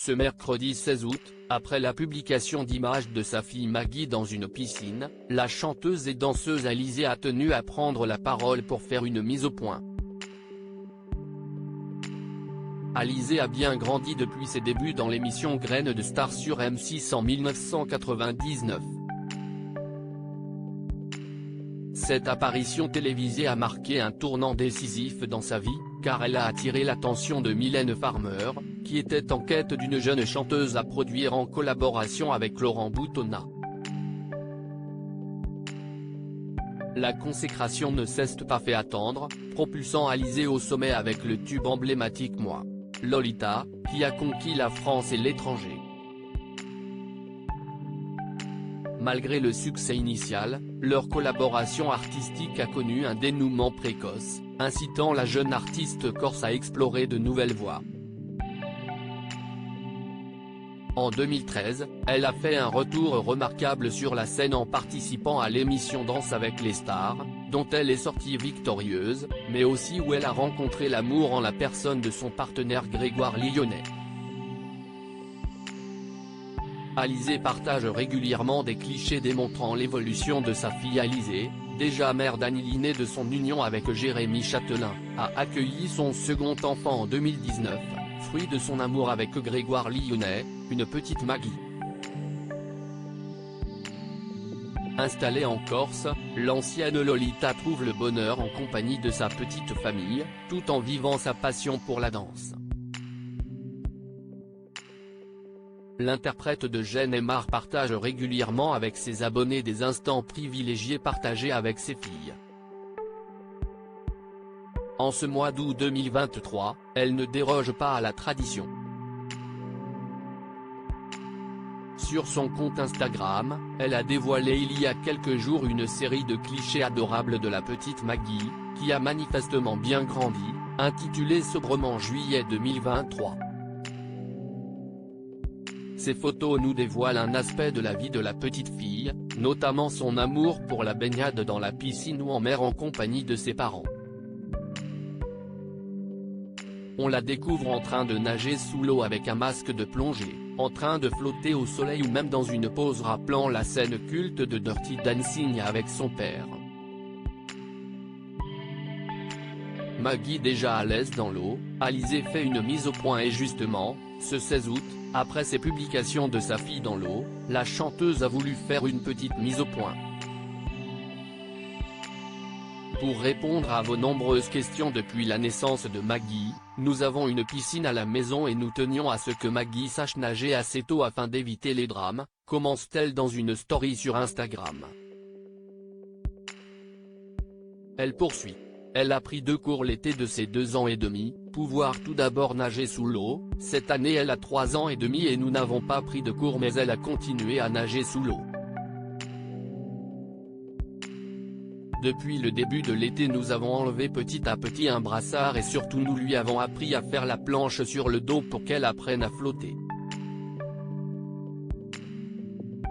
Ce mercredi 16 août, après la publication d'images de sa fille Maggie dans une piscine, la chanteuse et danseuse Alizée a tenu à prendre la parole pour faire une mise au point. Alizée a bien grandi depuis ses débuts dans l'émission Graines de Star sur M6 en 1999. Cette apparition télévisée a marqué un tournant décisif dans sa vie, car elle a attiré l'attention de Mylène Farmer, qui était en quête d'une jeune chanteuse à produire en collaboration avec Laurent Boutonnat. La consécration ne s'est pas fait attendre, propulsant Alizée au sommet avec le tube emblématique Moi, Lolita, qui a conquis la France et l'étranger. Malgré le succès initial, leur collaboration artistique a connu un dénouement précoce, incitant la jeune artiste corse à explorer de nouvelles voies. En 2013, elle a fait un retour remarquable sur la scène en participant à l'émission Danse avec les stars, dont elle est sortie victorieuse, mais aussi où elle a rencontré l'amour en la personne de son partenaire Grégoire Lyonnais. Alizée partage régulièrement des clichés démontrant l'évolution de sa fille. Alizée, déjà mère d'Anneli née de son union avec Jérémy Châtelain, a accueilli son second enfant en 2019, fruit de son amour avec Grégoire Lyonnais, une petite Maggie. Installée en Corse, l'ancienne Lolita trouve le bonheur en compagnie de sa petite famille, tout en vivant sa passion pour la danse. L'interprète de Jeanne et Mar partage régulièrement avec ses abonnés des instants privilégiés partagés avec ses filles. En ce mois d'août 2023, elle ne déroge pas à la tradition. Sur son compte Instagram, elle a dévoilé il y a quelques jours une série de clichés adorables de la petite Maggie, qui a manifestement bien grandi, intitulée sobrement Juillet 2023. Ces photos nous dévoilent un aspect de la vie de la petite fille, notamment son amour pour la baignade dans la piscine ou en mer en compagnie de ses parents. On la découvre en train de nager sous l'eau avec un masque de plongée, en train de flotter au soleil ou même dans une pose rappelant la scène culte de Dirty Dancing avec son père. Maggie déjà à l'aise dans l'eau, Alizée fait une mise au point et justement, ce 16 août, après ses publications de sa fille dans l'eau, la chanteuse a voulu faire une petite mise au point. Pour répondre à vos nombreuses questions depuis la naissance de Maggie, nous avons une piscine à la maison et nous tenions à ce que Maggie sache nager assez tôt afin d'éviter les drames, commence-t-elle dans une story sur Instagram. Elle poursuit. Elle a pris 2 cours l'été de ses 2 ans et demi, pouvoir tout d'abord nager sous l'eau. Cette année elle a 3 ans et demi et nous n'avons pas pris de cours mais elle a continué à nager sous l'eau. Depuis le début de l'été nous avons enlevé petit à petit un brassard et surtout nous lui avons appris à faire la planche sur le dos pour qu'elle apprenne à flotter.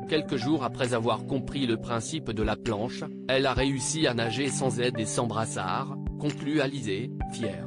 Quelques jours après avoir compris le principe de la planche, elle a réussi à nager sans aide et sans brassard, conclut Alizée, fière.